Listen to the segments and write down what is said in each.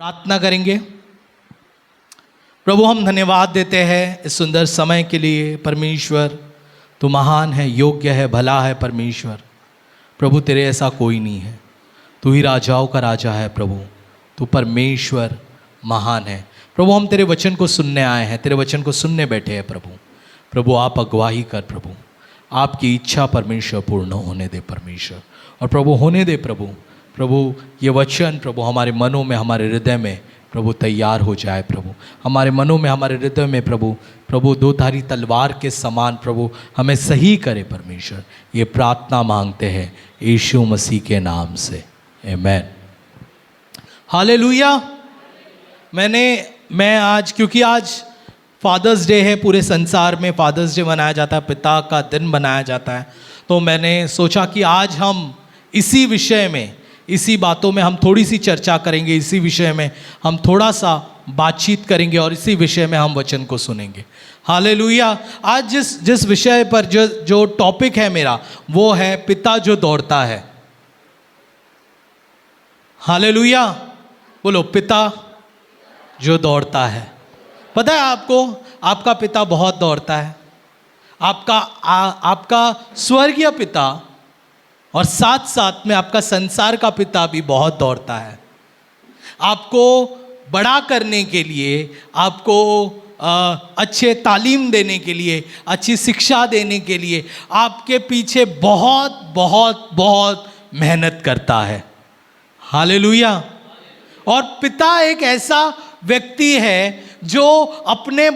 प्रार्थना करेंगे। प्रभु, हम धन्यवाद देते हैं इस सुंदर समय के लिए। परमेश्वर तू महान है, योग्य है, भला है। परमेश्वर प्रभु, तेरे ऐसा कोई नहीं है। तू ही राजाओं का राजा है। प्रभु तू परमेश्वर महान है। प्रभु, हम तेरे वचन को सुनने आए हैं, तेरे वचन को सुनने बैठे हैं। प्रभु आप अगुवाही कर। प्रभु आपकी इच्छा परमेश्वर पूर्ण होने दे परमेश्वर। और प्रभु होने दे प्रभु ये वचन प्रभु हमारे मनों में, हमारे हृदय में प्रभु तैयार हो जाए। प्रभु हमारे मनों में, हमारे हृदय में प्रभु दो धारी तलवार के समान प्रभु हमें सही करे परमेश्वर। ये प्रार्थना मांगते हैं यीशु मसीह के नाम से, आमीन। हालेलुया। मैं आज, क्योंकि आज फादर्स डे है, पूरे संसार में फादर्स डे मनाया जाता है, पिता का दिन मनाया जाता है, तो मैंने सोचा कि आज हम इसी विषय में, इसी बातों में हम थोड़ी सी चर्चा करेंगे, इसी विषय में हम थोड़ा सा बातचीत करेंगे और इसी विषय में हम वचन को सुनेंगे। हालेलुया। आज जिस विषय पर जो टॉपिक है मेरा, वो है पिता जो दौड़ता है। हालेलुया। बोलो, पिता जो दौड़ता है। पता है आपको, आपका पिता बहुत दौड़ता है। आपका स्वर्गीय पिता और साथ साथ में आपका संसार का पिता भी बहुत दौड़ता है। आपको बड़ा करने के लिए, आपको अच्छे तालीम देने के लिए, अच्छी शिक्षा देने के लिए आपके पीछे बहुत बहुत बहुत मेहनत करता है। हालेलुया। और पिता एक ऐसा व्यक्ति है जो अपने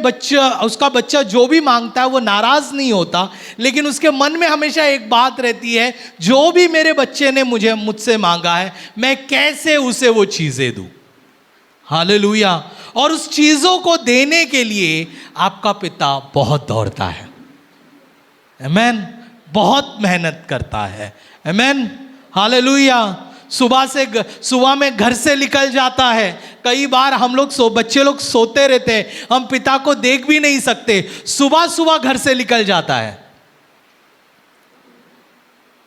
उसका बच्चा जो भी मांगता है वो नाराज नहीं होता, लेकिन उसके मन में हमेशा एक बात रहती है, जो भी मेरे बच्चे ने मुझसे मांगा है, मैं कैसे उसे वो चीजें दूं। हालेलुया। और उस चीजों को देने के लिए आपका पिता बहुत दौड़ता है। आमीन। बहुत मेहनत करता है। आमीन। हालेलुया। सुबह में घर से निकल जाता है। कई बार हम लोग बच्चे लोग सोते रहते हैं, हम पिता को देख भी नहीं सकते। सुबह घर से निकल जाता है।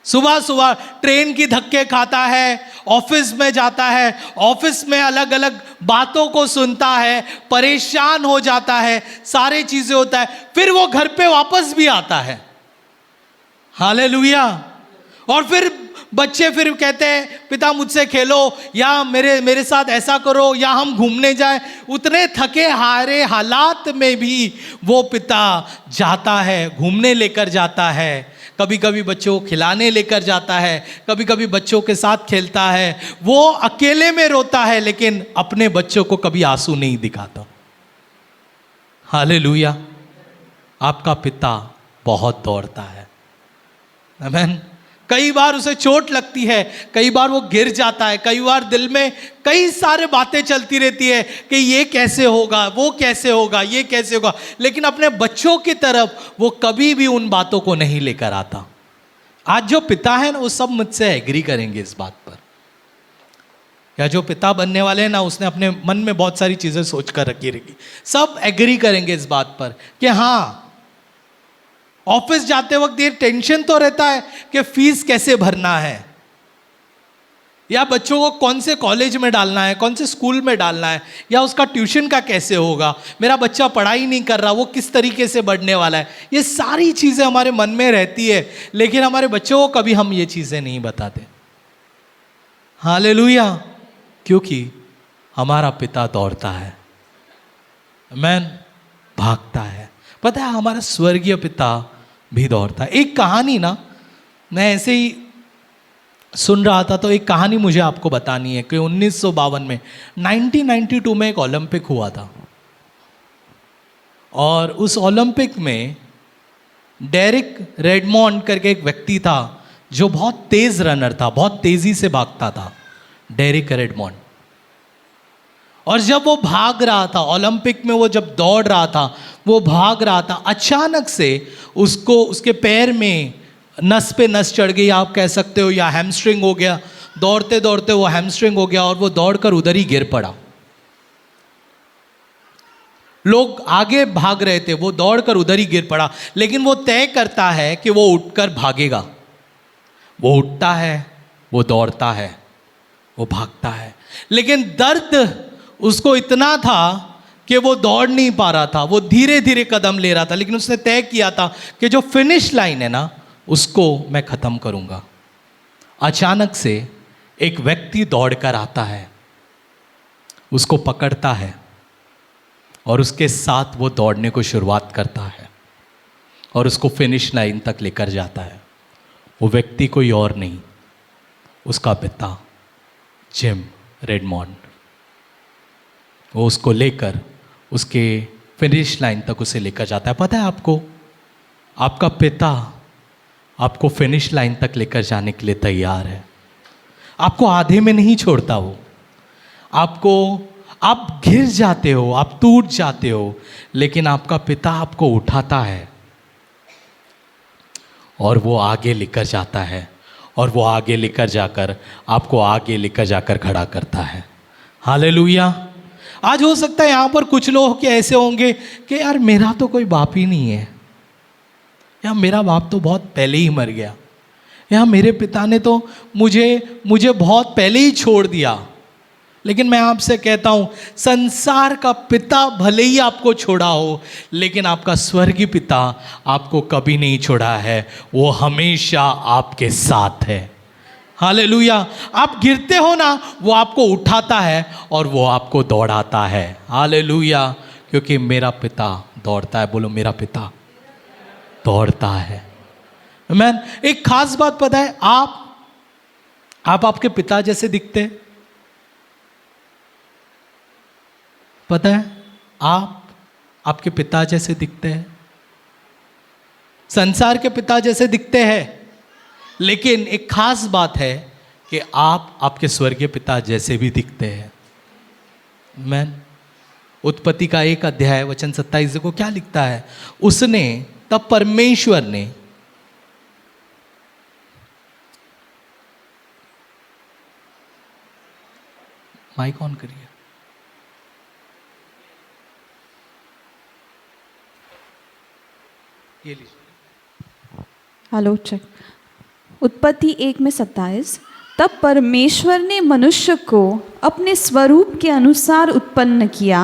सुबह ट्रेन की धक्के खाता है, ऑफिस में जाता है, ऑफिस में अलग अलग बातों को सुनता है, परेशान हो जाता है, सारी चीजें होता है, फिर वो घर पे वापस भी आता है। हालेलुया। और फिर बच्चे फिर कहते हैं, पिता मुझसे खेलो, या मेरे साथ ऐसा करो, या हम घूमने जाएं। उतने थके हारे हालात में भी वो पिता जाता है, घूमने लेकर जाता है, कभी कभी बच्चों को खिलाने लेकर जाता है, कभी कभी बच्चों के साथ खेलता है। वो अकेले में रोता है, लेकिन अपने बच्चों को कभी आंसू नहीं दिखाता। हालेलुया। आपका पिता बहुत दौड़ता है। आमीन। कई बार उसे चोट लगती है, कई बार वो गिर जाता है, कई बार दिल में कई सारे बातें चलती रहती है कि ये कैसे होगा, वो कैसे होगा, ये कैसे होगा, लेकिन अपने बच्चों की तरफ वो कभी भी उन बातों को नहीं लेकर आता। आज जो पिता है ना, वो सब मुझसे एग्री करेंगे इस बात पर। या जो पिता बनने वाले हैं ना, उसने अपने मन में बहुत सारी चीजें सोच कर रखी रहेगी, सब एग्री करेंगे इस बात पर कि हाँ, ऑफिस जाते वक्त ये टेंशन तो रहता है कि फीस कैसे भरना है, या बच्चों को कौन से कॉलेज में डालना है, कौन से स्कूल में डालना है, या उसका ट्यूशन का कैसे होगा, मेरा बच्चा पढ़ाई नहीं कर रहा, वो किस तरीके से बढ़ने वाला है। ये सारी चीज़ें हमारे मन में रहती है, लेकिन हमारे बच्चों को कभी हम ये चीज़ें नहीं बताते। हालेलुया। क्योंकि हमारा पिता दौड़ता है, आमीन, भागता है। पता है, हमारा स्वर्गीय पिता भी दौड़ता है। एक कहानी ना, मैं ऐसे ही सुन रहा था, तो एक कहानी मुझे आपको बतानी है कि 1952 में 1992 में एक ओलंपिक हुआ था, और उस ओलंपिक में डेरिक रेडमोंड करके एक व्यक्ति था जो बहुत तेज रनर था, बहुत तेजी से भागता था, डेरिक रेडमोंड। और जब वो भाग रहा था ओलंपिक में, वो जब दौड़ रहा था, वो भाग रहा था, अचानक से उसके पैर में नस पे नस चढ़ गई, आप कह सकते हो, या हैमस्ट्रिंग हो गया। दौड़ते दौड़ते वो हैमस्ट्रिंग हो गया और वो दौड़कर उधर ही गिर पड़ा। लोग आगे भाग रहे थे, वो दौड़कर उधर ही गिर पड़ा। लेकिन वो तय करता है कि वो उठकर भागेगा। वो उठता है, वो दौड़ता है, वो भागता है, लेकिन दर्द उसको इतना था कि वो दौड़ नहीं पा रहा था, वो धीरे धीरे कदम ले रहा था, लेकिन उसने तय किया था कि जो फिनिश लाइन है ना, उसको मैं ख़त्म करूँगा। अचानक से एक व्यक्ति दौड़कर आता है, उसको पकड़ता है और उसके साथ वो दौड़ने को शुरुआत करता है और उसको फिनिश लाइन तक लेकर जाता है। वो व्यक्ति कोई और नहीं, उसका पिता जिम रेडमॉन्ड। वो उसको लेकर उसके फिनिश लाइन तक उसे लेकर जाता है। पता है आपको, आपका पिता आपको फिनिश लाइन तक लेकर जाने के लिए तैयार है। आपको आधे में नहीं छोड़ता वो। आप गिर जाते हो, आप टूट जाते हो, लेकिन आपका पिता आपको उठाता है और वो आगे लेकर जाता है, और वो आगे लेकर जाकर आपको आगे लेकर जाकर खड़ा करता है। हालेलुया। आज हो सकता है यहाँ पर कुछ लोग के ऐसे होंगे कि यार मेरा तो कोई बाप ही नहीं है, या मेरा बाप तो बहुत पहले ही मर गया, या मेरे पिता ने तो मुझे बहुत पहले ही छोड़ दिया। लेकिन मैं आपसे कहता हूँ, संसार का पिता भले ही आपको छोड़ा हो, लेकिन आपका स्वर्गीय पिता आपको कभी नहीं छोड़ा है। वो हमेशा आपके साथ है। हालेलुया। आप गिरते हो ना, वो आपको उठाता है और वो आपको दौड़ाता है। हालेलुया। क्योंकि मेरा पिता दौड़ता है। बोलो, मेरा पिता दौड़ता है। मैन एक खास बात पता है, आप आपके पिता जैसे दिखते हैं। पता है, आप आपके पिता जैसे दिखते हैं, संसार के पिता जैसे दिखते हैं, लेकिन एक खास बात है कि आप आपके स्वर्गीय पिता जैसे भी दिखते हैं। मैन उत्पत्ति का 1 अध्याय वचन 27 को क्या लिखता है? उसने तब परमेश्वर ने माइक ऑन करिए। ये लीजिए। Hello check. उत्पत्ति 1:27, तब परमेश्वर ने मनुष्य को अपने स्वरूप के अनुसार उत्पन्न किया,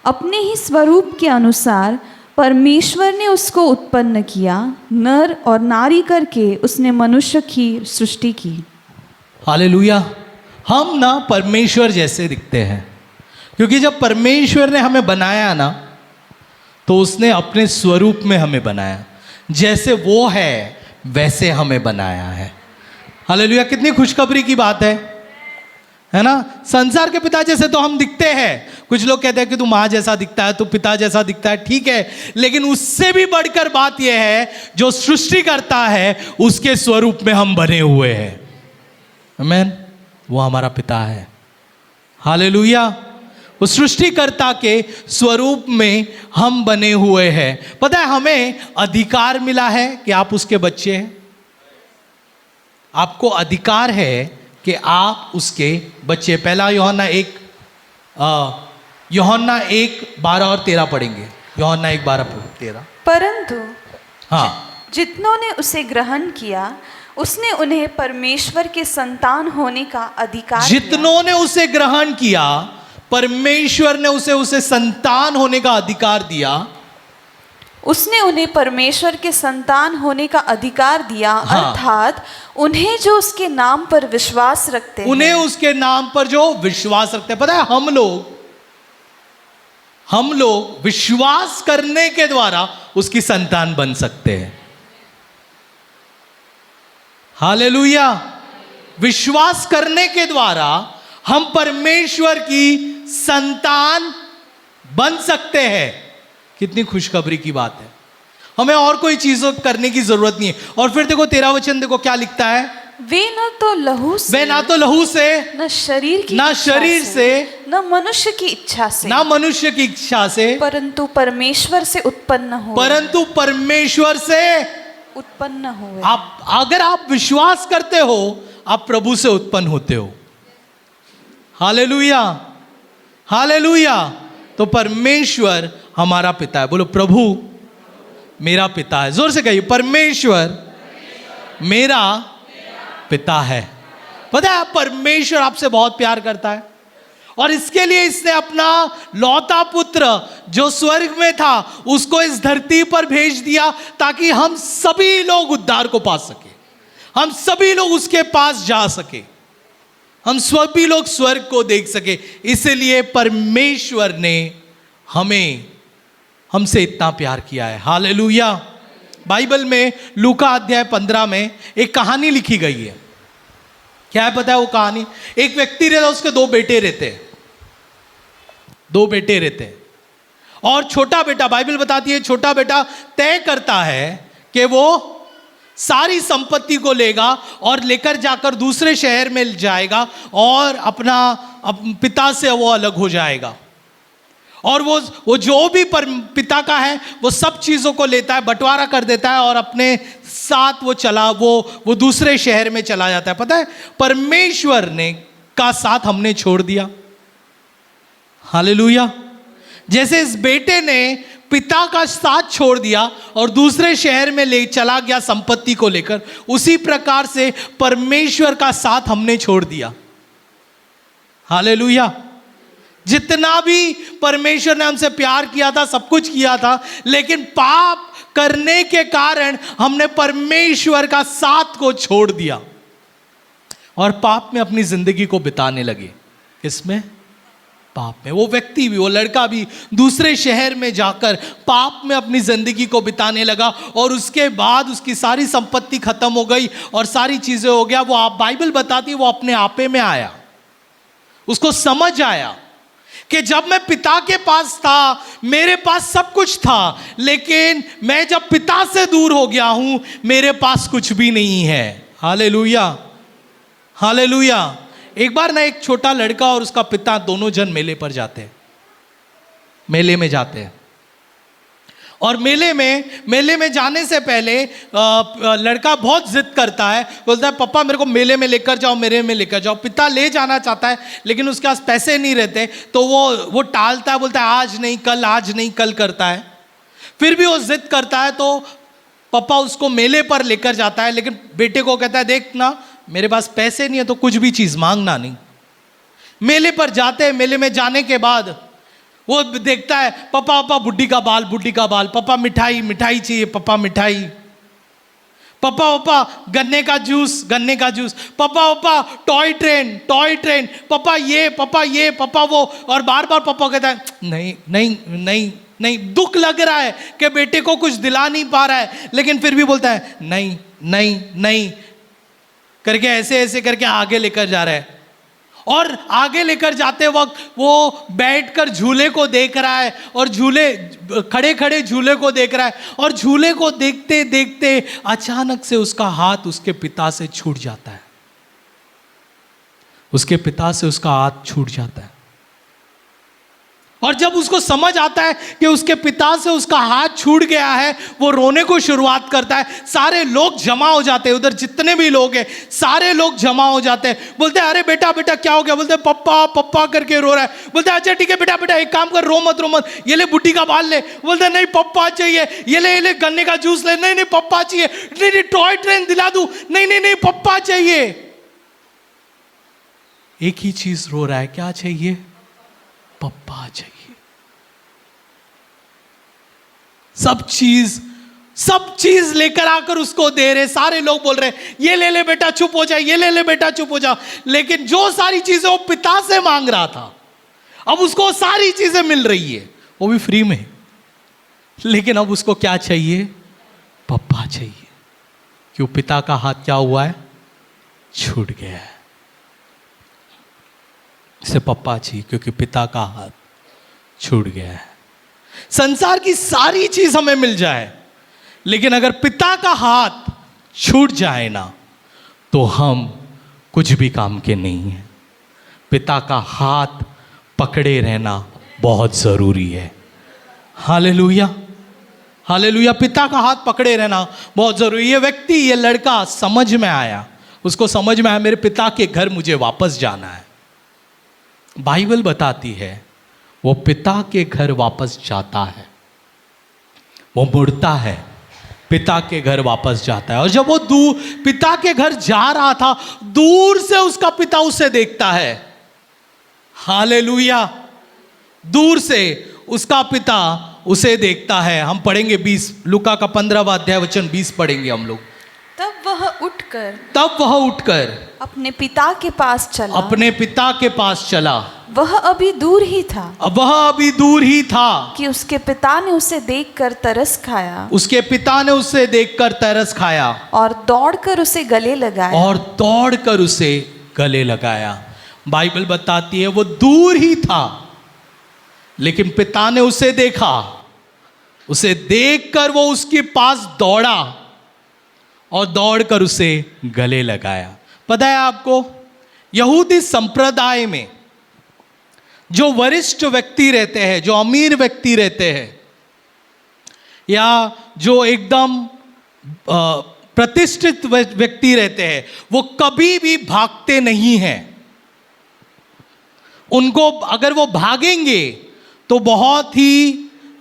अपने ही स्वरूप के अनुसार परमेश्वर ने उसको उत्पन्न किया, नर और नारी करके उसने मनुष्य की सृष्टि की। हालेलुया। हम ना परमेश्वर जैसे दिखते हैं, क्योंकि जब परमेश्वर ने हमें बनाया ना, तो उसने अपने स्वरूप में हमें बनाया। जैसे वो है वैसे हमें बनाया है। हालेलुया। कितनी खुशखबरी की बात है ना। संसार के पिता जैसे तो हम दिखते हैं। कुछ लोग कहते हैं कि तू माँ जैसा दिखता है, तू पिता जैसा दिखता है, ठीक है, लेकिन उससे भी बढ़कर बात यह है, जो सृष्टि करता है उसके स्वरूप में हम बने हुए हैं। आमीन। वो हमारा पिता है। हालेलुया। उस सृष्टिकर्ता के स्वरूप में हम बने हुए हैं। पता है, हमें अधिकार मिला है कि आप उसके बच्चे हैं। आपको अधिकार है कि आप उसके बच्चे। पहला यूहन्ना 1:12 और 13 पढ़ेंगे। यूहन्ना 1:12-13। परंतु हाँ, जितनों ने उसे ग्रहण किया, उसने उन्हें परमेश्वर के संतान होने का अधिकार दिया। जितनों ने उसे ग्रहण किया, परमेश्वर ने उसे संतान होने का अधिकार दिया। उसने उन्हें परमेश्वर के संतान होने का अधिकार दिया। हाँ। अर्थात उन्हें जो उसके नाम पर विश्वास रखते हैं। उन्हें उसके नाम पर जो विश्वास रखते हैं। पता है, हम लोग विश्वास करने के द्वारा उसकी संतान बन सकते हैं। हालेलुया। विश्वास करने के द्वारा हम परमेश्वर की संतान बन सकते हैं। कितनी खुशखबरी की बात है। हमें और कोई चीजों करने की जरूरत नहीं है। और फिर देखो 13 वचन देखो क्या लिखता है। वे न तो लहू से न शरीर से न मनुष्य की इच्छा से परंतु परमेश्वर से उत्पन्न हुए। अगर आप विश्वास करते हो, आप प्रभु से उत्पन्न होते हो। हालेलुया। हालेलुया। तो परमेश्वर हमारा पिता है। बोलो, प्रभु मेरा पिता है। जोर से कहिए, परमेश्वर मेरा पिता है। पता है, परमेश्वर आपसे बहुत प्यार करता है और इसके लिए इसने अपना लौता पुत्र जो स्वर्ग में था उसको इस धरती पर भेज दिया ताकि हम सभी लोग उद्धार को पा सके, हम सभी लोग उसके पास जा सके, हम सभी लोग स्वर्ग को देख सके। इसलिए परमेश्वर ने हमसे इतना प्यार किया है। हालेलुया। बाइबल में लूका अध्याय 15 में एक कहानी लिखी गई है। क्या है पता है वो कहानी? एक व्यक्ति रहता, उसके 2 बेटे रहते हैं, 2 बेटे रहते हैं। और छोटा बेटा, बाइबल बताती है, छोटा बेटा तय करता है कि वो सारी संपत्ति को लेगा और लेकर जाकर दूसरे शहर में जाएगा और अपना पिता से वो अलग हो जाएगा। और वो जो भी पिता का है वो सब चीज़ों को लेता है, बंटवारा कर देता है और अपने साथ वो दूसरे शहर में चला जाता है। पता है, परमेश्वर ने का साथ हमने छोड़ दिया। हालेलुया। जैसे इस बेटे ने पिता का साथ छोड़ दिया और दूसरे शहर में ले चला गया संपत्ति को लेकर, उसी प्रकार से परमेश्वर का साथ हमने छोड़ दिया। हालेलुया। जितना भी परमेश्वर ने हमसे प्यार किया था, सब कुछ किया था, लेकिन पाप करने के कारण हमने परमेश्वर का साथ को छोड़ दिया और पाप में अपनी जिंदगी को बिताने लगे। किसमें? पाप में। वो व्यक्ति भी, वो लड़का भी दूसरे शहर में जाकर पाप में अपनी जिंदगी को बिताने लगा और उसके बाद उसकी सारी संपत्ति खत्म हो गई और सारी चीजें हो गया। वो बाइबल बताती है वो अपने आपे में आया, उसको समझ आया कि जब मैं पिता के पास था मेरे पास सब कुछ था, लेकिन मैं जब पिता से दूर हो गया हूं मेरे पास कुछ भी नहीं है। Hallelujah, hallelujah. एक बार ना एक छोटा लड़का और उसका पिता दोनों जन मेले पर जाते हैं, मेले में जाते हैं। और मेले में जाने से पहले लड़का बहुत जिद करता है, बोलता है पापा मेरे को मेले में लेकर जाओ, मेले में लेकर जाओ। पिता ले जाना चाहता है लेकिन उसके पास पैसे नहीं रहते, तो वो टालता है, बोलता है आज नहीं कल, आज नहीं कल करता है। फिर भी वो जिद करता है तो पापा उसको मेले पर लेकर जाता है, लेकिन बेटे को कहता है देख ना मेरे पास पैसे नहीं है तो कुछ भी चीज़ मांगना नहीं। मेले पर जाते हैं, मेले में जाने के बाद वो देखता है पापा पापा बुड्ढी का बाल, बुड्ढी का बाल, पापा मिठाई, मिठाई चाहिए, पापा मिठाई, पापा पापा गन्ने का जूस, गन्ने का जूस, पापा पापा टॉय ट्रेन, टॉय ट्रेन, पापा ये, पापा ये, पापा वो। और बार बार पापा कहता है नहीं नहीं नहीं नहीं। दुख लग रहा है कि बेटे को कुछ दिला नहीं पा रहा है, लेकिन फिर भी बोलता है नहीं नहीं नहीं करके ऐसे ऐसे करके आगे लेकर जा रहा है। और आगे लेकर जाते वक्त वो बैठकर झूले को देख रहा है और खड़े खड़े झूले को देख रहा है। और झूले को देखते देखते अचानक से उसका हाथ उसके पिता से छूट जाता है, उसके पिता से उसका हाथ छूट जाता है। और जब उसको समझ आता है कि उसके पिता से उसका हाथ छूट गया है, वो रोने को शुरुआत करता है। सारे लोग जमा हो जाते हैं, उधर जितने भी लोग हैं सारे लोग जमा हो जाते हैं। बोलते हैं अरे बेटा बेटा क्या हो गया? बोलते हैं पप्पा पप्पा करके रो रहा है। बोलते हैं अच्छा ठीक है बेटा बेटा एक काम कर, रो मत, ये ले बुड्ढी का बाल ले। बोलते हैं नहीं पप्पा चाहिए, ये ले गन्ने का जूस ले। नहीं नहीं पप्पा चाहिए। नहीं टॉय ट्रेन दिला दूं। नहीं नहीं नहीं पप्पा चाहिए। एक ही चीज रो रहा है, क्या चाहिए? पप्पा चाहिए। सब चीज लेकर आकर उसको दे रहे। सारे लोग बोल रहे ये ले बेटा चुप हो जा, ये ले बेटा चुप हो जा। लेकिन जो सारी चीजें वो पिता से मांग रहा था, अब उसको सारी चीजें मिल रही है, वो भी फ्री में। लेकिन अब उसको क्या चाहिए? पप्पा चाहिए। क्यों? पिता का हाथ क्या हुआ है? छूट गया है। इसे पप्पा चाहिए क्योंकि पिता का हाथ छूट गया है। संसार की सारी चीज हमें मिल जाए, लेकिन अगर पिता का हाथ छूट जाए ना तो हम कुछ भी काम के नहीं हैं। पिता का हाथ पकड़े रहना बहुत जरूरी है। Hallelujah, hallelujah. पिता का हाथ पकड़े रहना बहुत जरूरी है। ये व्यक्ति, ये लड़का समझ में आया, उसको समझ में आया मेरे पिता के घर मुझे वापस जाना है। बाइबल बताती है वो पिता के घर वापस जाता है, वो मुड़ता है, पिता के घर वापस जाता है। और जब वो पिता के घर जा रहा था, दूर से उसका पिता उसे देखता है। हालेलुया। दूर से उसका पिता उसे देखता है। हम पढ़ेंगे 20, लूका का 15वां अध्याय वचन 20 पढ़ेंगे हम लोग। तब वह उठकर अपने पिता के पास चला। वह अभी दूर ही था कि उसके पिता ने उसे देखकर तरस खाया और दौड़कर उसे गले लगाया। बाइबल बताती है वो दूर ही था, लेकिन पिता ने उसे देखा। उसे देखकर वो उसके पास दौड़ा और दौड़कर उसे गले लगाया। पता है आपको, यहूदी संप्रदाय में जो वरिष्ठ व्यक्ति रहते हैं, जो अमीर व्यक्ति रहते हैं, या जो एकदम प्रतिष्ठित व्यक्ति रहते हैं, वो कभी भी भागते नहीं हैं। उनको अगर वो भागेंगे तो बहुत ही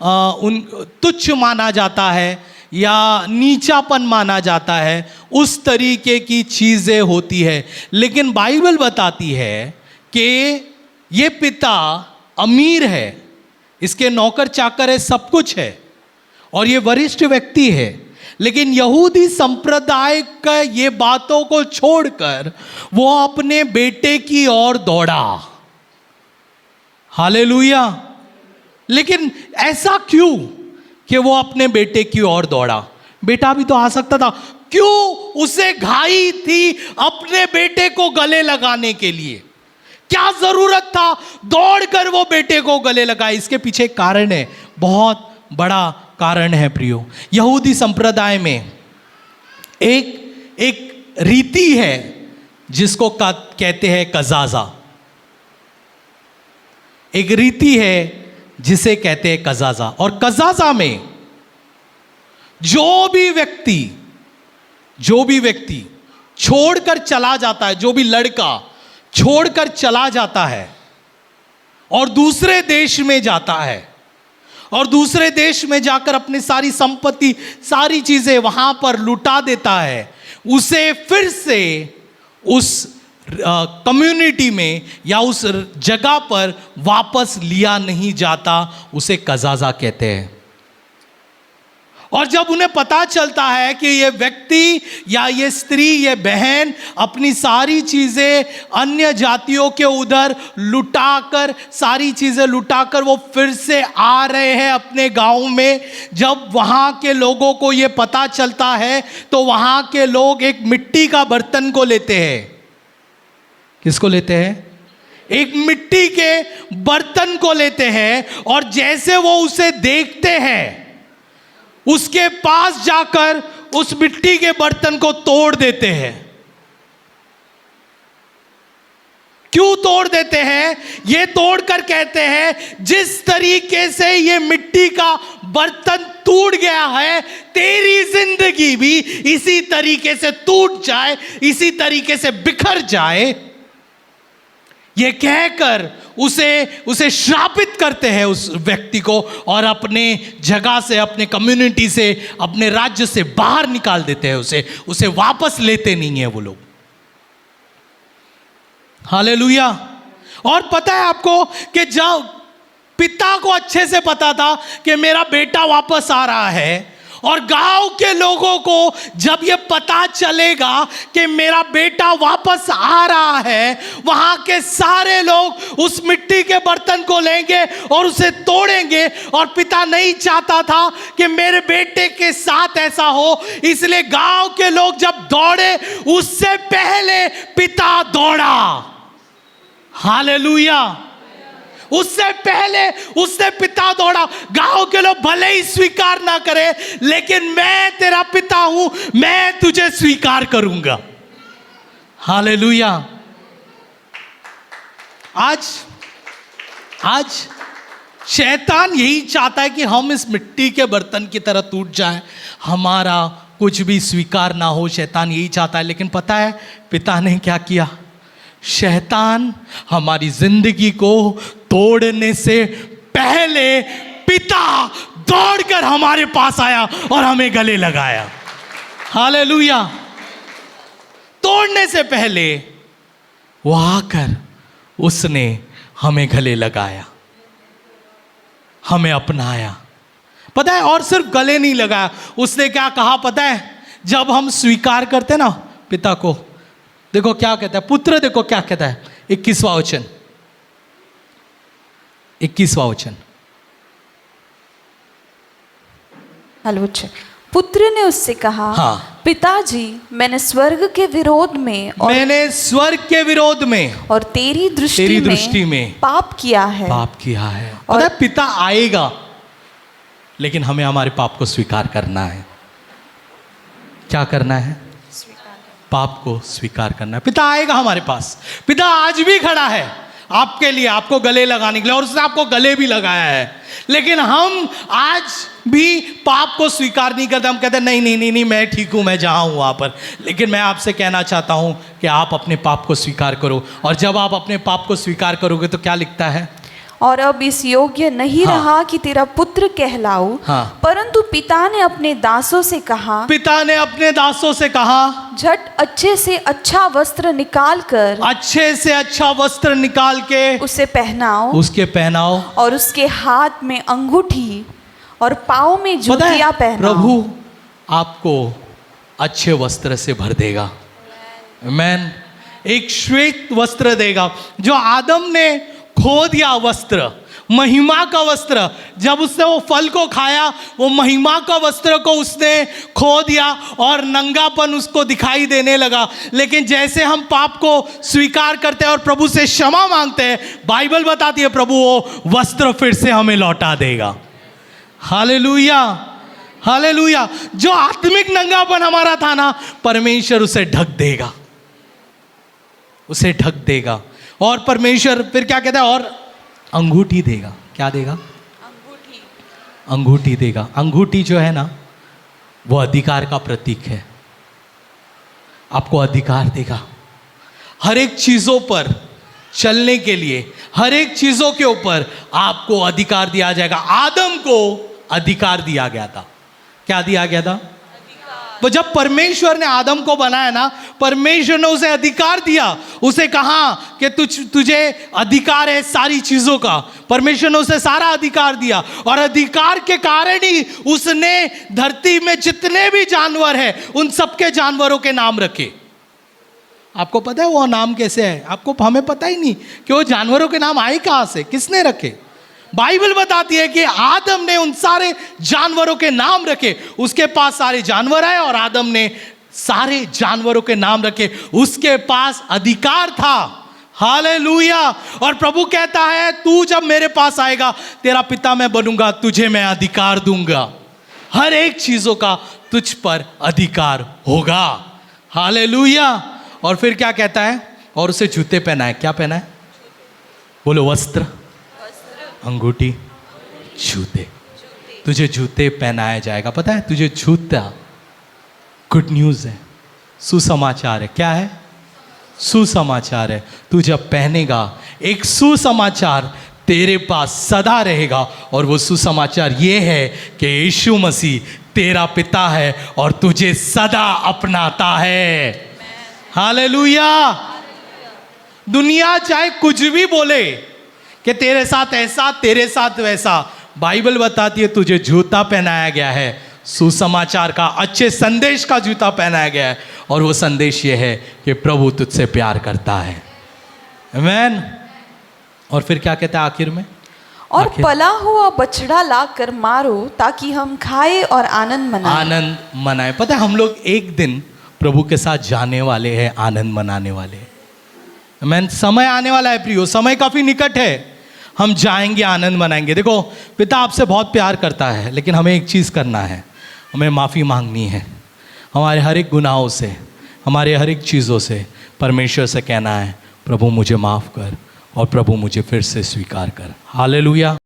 तुच्छ माना जाता है या नीचापन माना जाता है। उस तरीके की चीजें होती है। लेकिन बाइबल बताती है कि ये पिता अमीर है, इसके नौकर चाकर है, सब कुछ है, और ये वरिष्ठ व्यक्ति है। लेकिन यहूदी संप्रदाय का ये बातों को छोड़कर वो अपने बेटे की ओर दौड़ा। हालेलुया। लेकिन ऐसा क्यों कि वो अपने बेटे की ओर दौड़ा? बेटा भी तो आ सकता था। क्यों उसे घाई थी अपने बेटे को गले लगाने के लिए? क्या जरूरत था दौड़कर वो बेटे को गले लगाए? इसके पीछे एक कारण है, बहुत बड़ा कारण है प्रियो। यहूदी संप्रदाय में एक रीति है जिसको कहते हैं कजाजा। एक रीति है जिसे कहते हैं कजाजा। और कजाजा में जो भी व्यक्ति छोड़कर चला जाता है, जो भी लड़का छोड़कर चला जाता है और दूसरे देश में जाता है, और दूसरे देश में जाकर अपनी सारी संपत्ति, सारी चीजें वहां पर लुटा देता है, उसे फिर से उस कम्युनिटी में या उस जगह पर वापस लिया नहीं जाता। उसे कजाजा कहते हैं। और जब उन्हें पता चलता है कि ये व्यक्ति या ये स्त्री, ये बहन अपनी सारी चीजें अन्य जातियों के उधर लुटाकर, सारी चीजें लुटाकर वो फिर से आ रहे हैं अपने गांव में, जब वहां के लोगों को ये पता चलता है तो वहां के लोग एक मिट्टी का बर्तन को लेते हैं। किसको लेते हैं? एक मिट्टी के बर्तन को लेते हैं, और जैसे वो उसे देखते हैं उसके पास जाकर उस मिट्टी के बर्तन को तोड़ देते हैं। क्यों तोड़ देते हैं? ये तोड़कर कहते हैं जिस तरीके से ये मिट्टी का बर्तन टूट गया है, तेरी जिंदगी भी इसी तरीके से टूट जाए, इसी तरीके से बिखर जाए। ये कहकर उसे श्रापित करते हैं उस व्यक्ति को, और अपने जगह से, अपने कम्युनिटी से, अपने राज्य से बाहर निकाल देते हैं। उसे वापस लेते नहीं है वो लोग। हालेलुया। और पता है आपको कि जब पिता को अच्छे से पता था कि मेरा बेटा वापस आ रहा है, और गांव के लोगों को जब ये पता चलेगा कि मेरा बेटा वापस आ रहा है, वहां के सारे लोग उस मिट्टी के बर्तन को लेंगे और उसे तोड़ेंगे। और पिता नहीं चाहता था कि मेरे बेटे के साथ ऐसा हो, इसलिए गांव के लोग जब दौड़े उससे पहले पिता दौड़ा। हालेलुया। उससे पिता दौड़ा। गांव के लोग भले ही स्वीकार ना करें, लेकिन मैं तेरा पिता हूं, मैं तुझे स्वीकार करूंगा। हालेलुया। आज शैतान यही चाहता है कि हम इस मिट्टी के बर्तन की तरह टूट जाए, हमारा कुछ भी स्वीकार ना हो। शैतान यही चाहता है। लेकिन पता है पिता ने क्या किया? शैतान हमारी जिंदगी को तोड़ने से पहले पिता दौड़कर हमारे पास आया और हमें गले लगाया। हालेलुया। तोड़ने से पहले वो आकर उसने हमें गले लगाया, हमें अपनाया। पता है, और सिर्फ गले नहीं लगाया, उसने क्या कहा पता है? जब हम स्वीकार करते ना पिता को, देखो क्या कहता है पुत्र, देखो क्या कहता है 21वां वचन, 21वां वचन। हलवुच्छ। पुत्र ने उससे कहा, हाँ। पिताजी, मैंने स्वर्ग के विरोध में और मैंने स्वर्ग के विरोध में और तेरी दृष्टि में पाप किया है। पाप किया है। और पता है, पिता आएगा, लेकिन हमें हमारे पाप को स्वीकार करना है। क्या करना है? पाप को स्वीकार करना है। पिता आएगा हमारे पास। पिता आज भी खड़ा है आपके लिए, आपको गले लगाने के लिए, और उसने आपको गले भी लगाया है। लेकिन हम आज भी पाप को स्वीकार नहीं करते। हम कहते हैं नहीं नहीं नहीं नहीं, मैं ठीक हूं, मैं जहां हूं वहां पर। लेकिन मैं आपसे कहना चाहता हूं कि आप अपने पाप को स्वीकार करो, और जब आप अपने पाप को स्वीकार करोगे तो क्या लिखता है? और अब इस योग्य नहीं हाँ। रहा कि तेरा पुत्र कहलाऊं, हाँ। परंतु पिता ने अपने दासों से कहा, पिता ने अपने दासों से कहा, झट अच्छे से अच्छा वस्त्र निकाल कर अच्छे से अच्छा वस्त्र निकाल के उसे पहनाओ, उसके पहनाओ, और उसके हाथ में अंगूठी और पाँव में पता है, जूतियां पहनाओ। प्रभु आपको अच्छे वस्त्र से भर देगा। आमीन। एक श्वेत वस्त्र देगा। जो आदम ने खो दिया वस्त्र, महिमा का वस्त्र, जब उसने वो फल को खाया, वो महिमा का वस्त्र को उसने खो दिया और नंगापन उसको दिखाई देने लगा। लेकिन जैसे हम पाप को स्वीकार करते हैं और प्रभु से क्षमा मांगते हैं, बाइबल बताती है प्रभु वो वस्त्र फिर से हमें लौटा देगा। Hallelujah, hallelujah. जो आत्मिक नंगापन हमारा था ना, परमेश्वर उसे ढक देगा, उसे ढक देगा। और परमेश्वर फिर क्या कहता है? और अंगूठी देगा। क्या देगा? अंगूठी। अंगूठी देगा। अंगूठी जो है ना, वो अधिकार का प्रतीक है। आपको अधिकार देगा हर एक चीजों पर चलने के लिए, हर एक चीजों के ऊपर आपको अधिकार दिया जाएगा। आदम को अधिकार दिया गया था। क्या दिया गया था? वो जब परमेश्वर ने आदम को बनाया ना, परमेश्वर ने उसे अधिकार दिया। उसे कहा कि तुझे अधिकार है सारी चीजों का। परमेश्वर ने उसे सारा अधिकार दिया, और अधिकार के कारण ही उसने धरती में जितने भी जानवर हैं उन सबके जानवरों के नाम रखे। आपको पता है वो नाम कैसे है? आपको, हमें पता ही नहीं कि वो जानवरों के नाम आए कहां से, किसने रखे। बाइबल बताती है कि आदम ने उन सारे जानवरों के नाम रखे। उसके पास सारे जानवर आए और आदम ने सारे जानवरों के नाम रखे। उसके पास अधिकार था। हालेलुया। और प्रभु कहता है तू जब मेरे पास आएगा, तेरा पिता मैं बनूंगा, तुझे मैं अधिकार दूंगा। हर एक चीजों का तुझ पर अधिकार होगा। हालेलुया। और फिर क्या कहता है? और उसे जूते पहनाए। क्या पहना है? बोलो, वस्त्र, अंगूठी, जूते। तुझे जूते पहनाया जाएगा। पता है, तुझे जूता गुड न्यूज है, सुसमाचार है। क्या है? सुसमाचार है। तू जब पहनेगा, एक सुसमाचार तेरे पास सदा रहेगा, और वो सुसमाचार ये है कि यीशु मसीह तेरा पिता है और तुझे सदा अपनाता है। हालेलुया। दुनिया चाहे कुछ भी बोले कि तेरे साथ ऐसा, तेरे साथ वैसा, बाइबल बताती है तुझे जूता पहनाया गया है, सुसमाचार का, अच्छे संदेश का जूता पहनाया गया है। और वो संदेश ये है कि प्रभु तुझसे प्यार करता है। आमीन। और फिर क्या कहता है आखिर में? और पला हुआ बछड़ा लाकर मारो, ताकि हम खाए और आनंद मनाएं। आनंद मनाए। पता है, हम लोग एक दिन प्रभु के साथ जाने वाले हैं, आनंद मनाने वाले हैं। आमीन। समय आने वाला है प्रियो, समय काफी निकट है। हम जाएंगे, आनंद मनाएंगे। देखो, पिता आपसे बहुत प्यार करता है, लेकिन हमें एक चीज़ करना है, हमें माफ़ी मांगनी है। हमारे हर एक गुनाहों से, हमारे हर एक चीज़ों से परमेश्वर से कहना है, प्रभु मुझे माफ़ कर, और प्रभु मुझे फिर से स्वीकार कर। हालेलुया।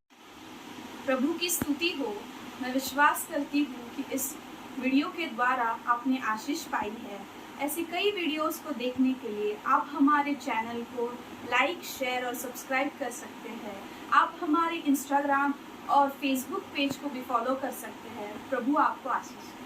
प्रभु की स्तुति हो। मैं विश्वास करती हूँ कि इस वीडियो के द्वारा आपने आशीष पाई है। ऐसी कई वीडियोस को देखने के लिए आप हमारे चैनल को लाइक, शेयर और सब्सक्राइब कर सकते हैं। आप हमारे इंस्टाग्राम और फेसबुक पेज को भी फॉलो कर सकते हैं। प्रभु आपको आशीष दे।